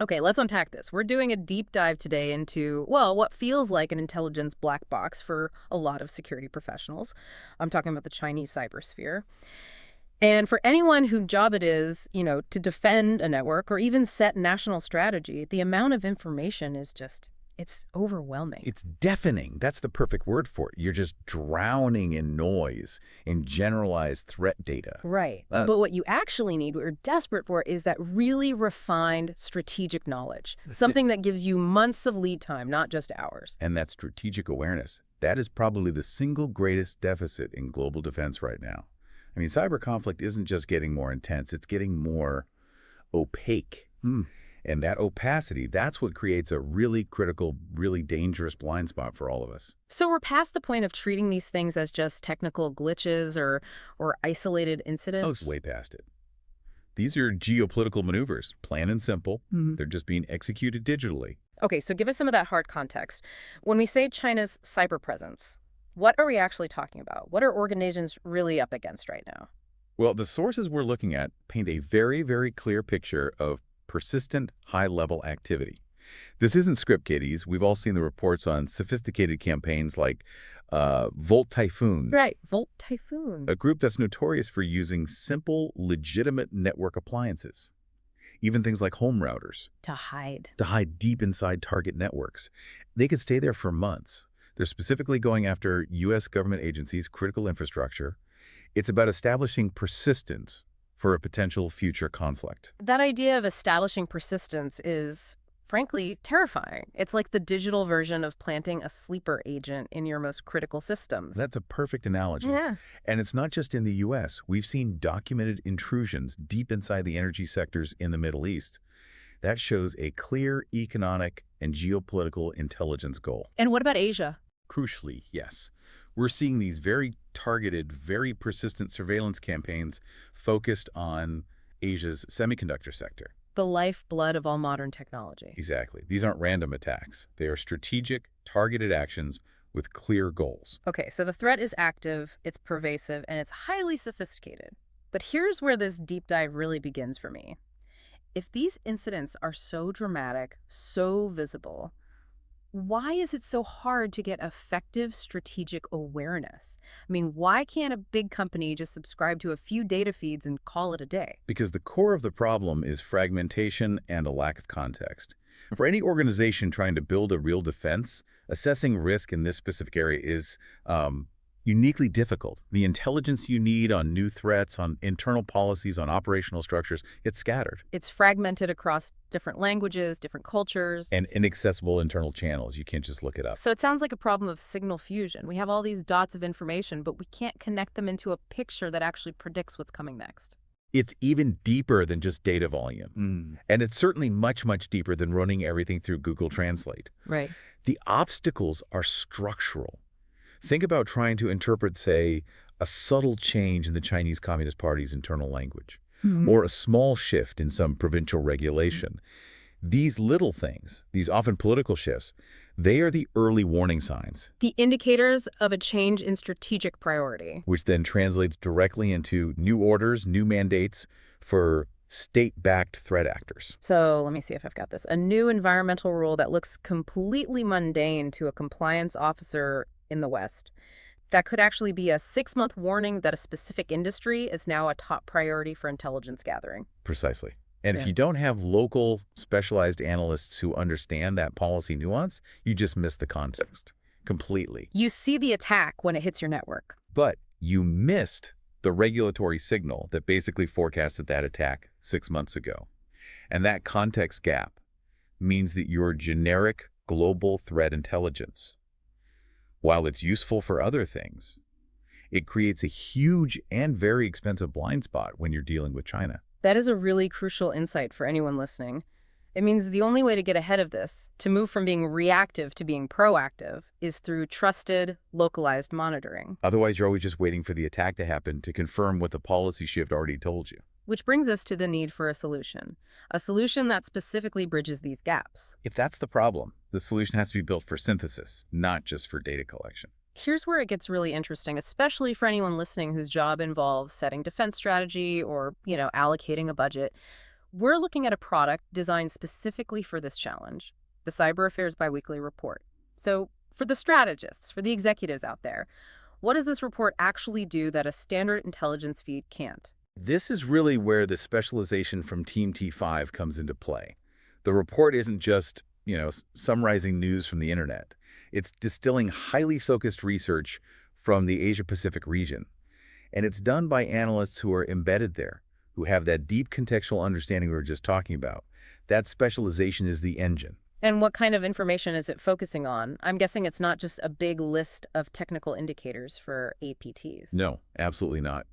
Okay, let's unpack this. We're doing a deep dive today into, well, what feels like an intelligence black box for a lot of security professionals. I'm talking about the Chinese cybersphere. And for anyone whose job it is, to defend a network or even set national strategy, the amount of information is just, it's overwhelming. It's deafening. That's the perfect word for it. You're just drowning in noise, in generalized threat data. Right. But what you actually need, what you're desperate for, is that really refined strategic knowledge. Something that gives you months of lead time, not just hours. And that strategic awareness, that is probably the single greatest deficit in global defense right now. I mean, cyber conflict isn't just getting more intense, it's getting more opaque. And that opacity, that's what creates a really critical, really dangerous blind spot for all of us. So we're past the point of treating these things as just technical glitches or isolated Oh, incidents. it's way past it. These are geopolitical maneuvers, plain and simple. They're just being executed digitally. Okay, so give us some of that hard context. When we say China's cyber presence, what are we actually talking about? What are organizations really up against right now? Well, the sources we're looking at paint a very, very clear picture of persistent, high-level activity. This isn't script kiddies. We've all seen the reports on sophisticated campaigns like Volt Typhoon, Right, Volt Typhoon. a group that's notorious for using simple, legitimate network appliances, even things like home routers, To hide. to hide deep inside target networks. They could stay there for months. They're specifically going after U.S. government agencies, critical infrastructure. It's about establishing persistence for a potential future conflict. That idea of establishing persistence is, frankly, terrifying. It's like the digital version of planting a sleeper agent in your most critical systems. That's a perfect analogy. Yeah. And it's not just in the U.S. We've seen documented intrusions deep inside the energy sectors in the Middle East. That shows a clear economic and geopolitical intelligence goal. And what about Asia? Crucially, yes. We're seeing these very targeted, very persistent surveillance campaigns focused on Asia's semiconductor sector. The lifeblood of all modern technology. Exactly. These aren't random attacks. They are strategic, targeted actions with clear goals. Okay, so the threat is active, it's pervasive, and it's highly sophisticated. But here's where this deep dive really begins for me. If these incidents are so dramatic, so visible, why is it so hard to get effective strategic awareness? I mean, why can't a big company just subscribe to a few data feeds and call it a day? Because the core of the problem is fragmentation and a lack of context. For any organization trying to build a real defense, assessing risk in this specific area is uniquely difficult. The intelligence you need on new threats, on internal policies, on operational structures, it's scattered. It's fragmented across different languages, different cultures. And inaccessible internal channels. You can't just look it up. So it sounds like a problem of signal fusion. We have all these dots of information, but we can't connect them into a picture that actually predicts what's coming next. It's even deeper than just data volume. And it's certainly much, much deeper than running everything through Google Translate. Right. The obstacles are structural. Think about trying to interpret, say, a subtle change in the Chinese Communist Party's internal language, or a small shift in some provincial regulation. These little things, these often political shifts, they are the early warning signs, The indicators of a change in strategic priority. which then translates directly into new orders, new mandates for state-backed threat actors. So let me see if I've got this. A new environmental rule that looks completely mundane to a compliance officer in the West. That could actually be a 6-month warning that a specific industry is now a top priority for intelligence gathering. Precisely. And Yeah. if you don't have local specialized analysts who understand that policy nuance, you just miss the context completely. You see the attack when it hits your network. But you missed the regulatory signal that basically forecasted that attack 6 months ago. And that context gap means that your generic global threat intelligence, while it's useful for other things, it creates a huge and very expensive blind spot when you're dealing with China. That is a really crucial insight for anyone listening. It means the only way to get ahead of this, to move from being reactive to being proactive, is through trusted, localized monitoring. Otherwise, you're always just waiting for the attack to happen to confirm what the policy shift already told you. Which brings us to the need for a solution that specifically bridges these gaps. If that's the problem, the solution has to be built for synthesis, not just for data collection. Here's where it gets really interesting, especially for anyone listening whose job involves setting defense strategy or, allocating a budget. We're looking at a product designed specifically for this challenge, the Cyber Affairs Biweekly Report. So, for the strategists, for the executives out there, what does this report actually do that a standard intelligence feed can't? This is really where the specialization from Team T5 comes into play. The report isn't just, summarizing news from the internet. It's distilling highly focused research from the Asia-Pacific region. And it's done by analysts who are embedded there, who have that deep contextual understanding we were just talking about. That specialization is the engine. And what kind of information is it focusing on? I'm guessing it's not just a big list of technical indicators for APTs. No, absolutely not.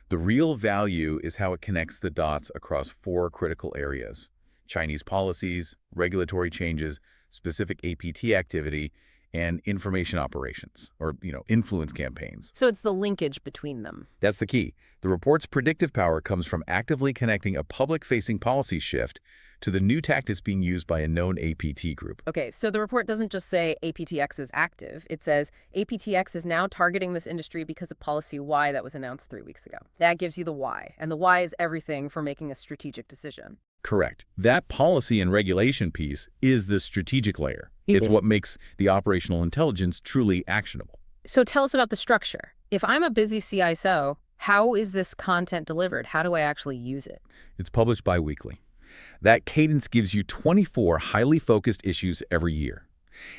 The real value is how it connects the dots across 4 critical areas: Chinese policies, regulatory changes, specific APT activity, and information operations, or, influence campaigns. So it's the linkage between them. That's the key. The report's predictive power comes from actively connecting a public-facing policy shift to the new tactics being used by a known APT group. Okay, so the report doesn't just say APTX is active. It says APTX is now targeting this industry because of policy Y that was announced 3 weeks ago. That gives you the why, and the why is everything for making a strategic decision. Correct. That policy and regulation piece is the strategic layer. It's what makes the operational intelligence truly actionable. So tell us about the structure. If I'm a busy CISO, how is this content delivered? How do I actually use it? It's published bi-weekly. That cadence gives you 24 highly focused issues every year.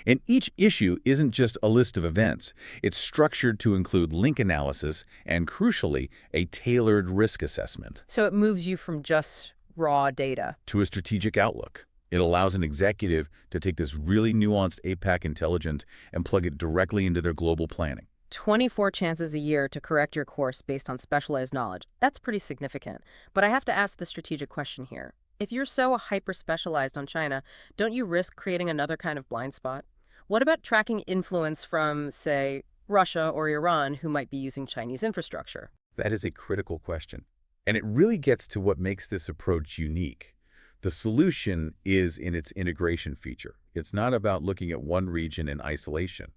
And each issue isn't just a list of events. It's structured to include link analysis and, crucially, a tailored risk assessment. So it moves you from just raw data to a strategic outlook. It allows an executive to take this really nuanced APAC intelligence and plug it directly into their global planning. 24 chances a year to correct your course based on specialized knowledge. That's pretty significant. But I have to ask the strategic question here. If you're so hyper-specialized on China, don't you risk creating another kind of blind spot? What about tracking influence from, say, Russia or Iran, who might be using Chinese infrastructure? That is a critical question. And it really gets to what makes this approach unique. The solution is in its integration feature. It's not about looking at one region in isolation.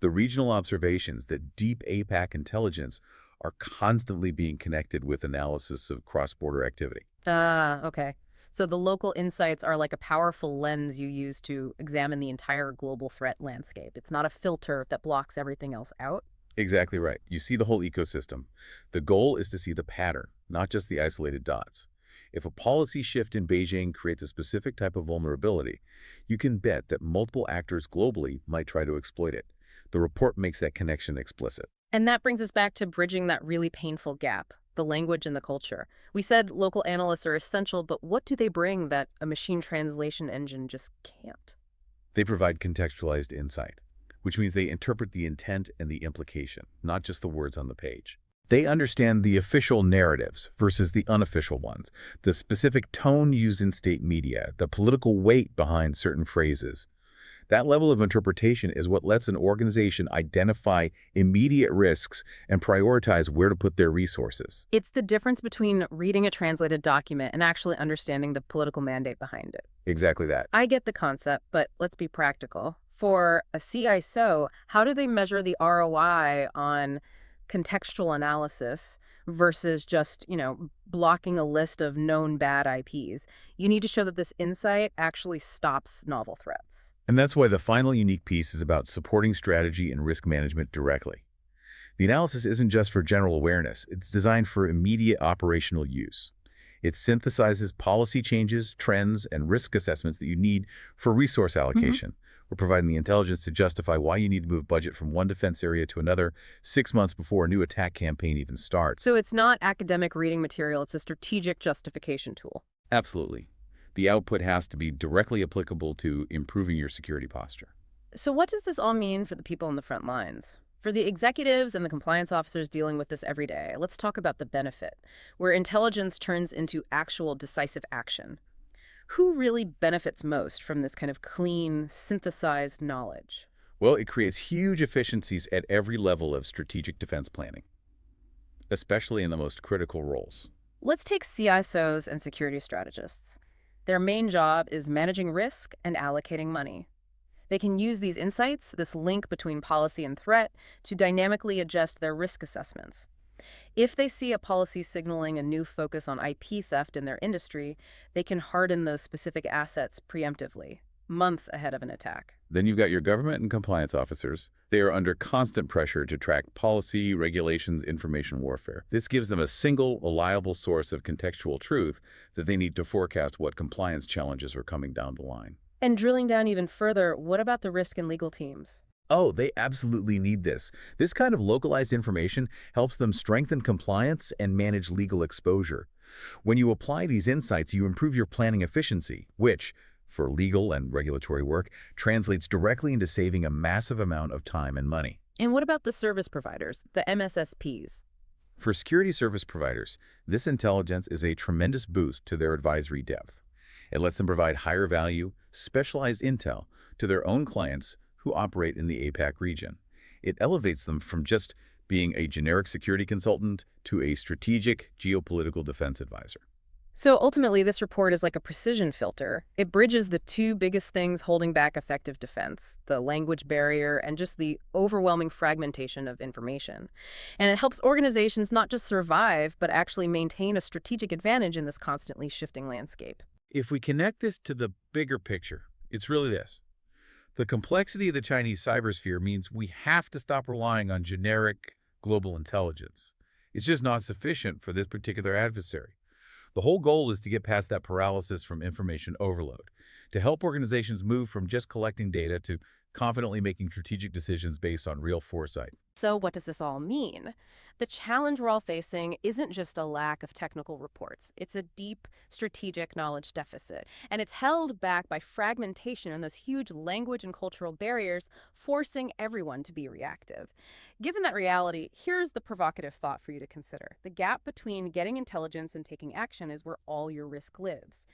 The regional observations, that deep APAC intelligence, are constantly being connected with analysis of cross-border activity. Okay. So the local insights are like a powerful lens you use to examine the entire global threat landscape. It's not a filter that blocks everything else out. Exactly right. You see the whole ecosystem. The goal is to see the pattern, not just the isolated dots. If a policy shift in Beijing creates a specific type of vulnerability, you can bet that multiple actors globally might try to exploit it. The report makes that connection explicit. And that brings us back to bridging that really painful gap, the language and the culture. We said local analysts are essential, but what do they bring that a machine translation engine just can't? They provide contextualized insight, which means they interpret the intent and the implication, not just the words on the page. They understand the official narratives versus the unofficial ones, the specific tone used in state media, the political weight behind certain phrases. That level of interpretation is what lets an organization identify immediate risks and prioritize where to put their resources. It's the difference between reading a translated document and actually understanding the political mandate behind it. Exactly that. I get the concept, but let's be practical. For a CISO, how do they measure the ROI on contextual analysis versus just, blocking a list of known bad IPs? You need to show that this insight actually stops novel threats. And that's why the final unique piece is about supporting strategy and risk management directly. The analysis isn't just for general awareness. It's designed for immediate operational use. It synthesizes policy changes, trends, and risk assessments that you need for resource allocation. We're providing the intelligence to justify why you need to move budget from one defense area to another 6 months before a new attack campaign even starts. So it's not academic reading material, it's a strategic justification tool. Absolutely. The output has to be directly applicable to improving your security posture. So what does this all mean for the people on the front lines? For the executives and the compliance officers dealing with this every day, let's talk about the benefit, where intelligence turns into actual decisive action. Who really benefits most from this kind of clean, synthesized knowledge? Well, it creates huge efficiencies at every level of strategic defense planning, especially in the most critical roles. Let's take CISOs and security strategists. Their main job is managing risk and allocating money. They can use these insights, this link between policy and threat, to dynamically adjust their risk assessments. If they see a policy signaling a new focus on IP theft in their industry, they can harden those specific assets preemptively, months ahead of an attack. Then you've got your government and compliance officers. They are under constant pressure to track policy, regulations, information warfare. This gives them a single, reliable source of contextual truth that they need to forecast what compliance challenges are coming down the line. And drilling down even further, what about the risk and legal teams? Oh, they absolutely need this. This kind of localized information helps them strengthen compliance and manage legal exposure. When you apply these insights, you improve your planning efficiency, which, for legal and regulatory work, translates directly into saving a massive amount of time and money. And what about the service providers, the MSSPs? For security service providers, this intelligence is a tremendous boost to their advisory depth. It lets them provide higher value, specialized intel to their own clients who operate in the APAC region. It elevates them from just being a generic security consultant to a strategic geopolitical defense advisor. So ultimately, this report is like a precision filter. It bridges the two biggest things holding back effective defense, the language barrier and just the overwhelming fragmentation of information. And it helps organizations not just survive, but actually maintain a strategic advantage in this constantly shifting landscape. If we connect this to the bigger picture, it's really this. The complexity of the Chinese cybersphere means we have to stop relying on generic global intelligence. It's just not sufficient for this particular adversary. The whole goal is to get past that paralysis from information overload, to help organizations move from just collecting data to confidently making strategic decisions based on real foresight. So what does this all mean? The challenge we're all facing isn't just a lack of technical reports. It's a deep strategic knowledge deficit. And it's held back by fragmentation and those huge language and cultural barriers, forcing everyone to be reactive. Given that reality, here's the provocative thought for you to consider. The gap between getting intelligence and taking action is where all your risk lives.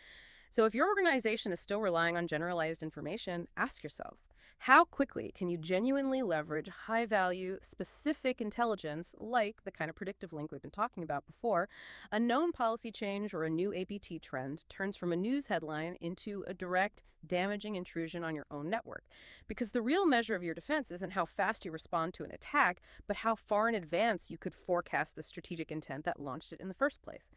So if your organization is still relying on generalized information, ask yourself, how quickly can you genuinely leverage high-value, specific intelligence, like the kind of predictive link we've been talking about before? A known policy change or a new APT trend turns from a news headline into a direct, damaging intrusion on your own network. Because the real measure of your defense isn't how fast you respond to an attack, but how far in advance you could forecast the strategic intent that launched it in the first place.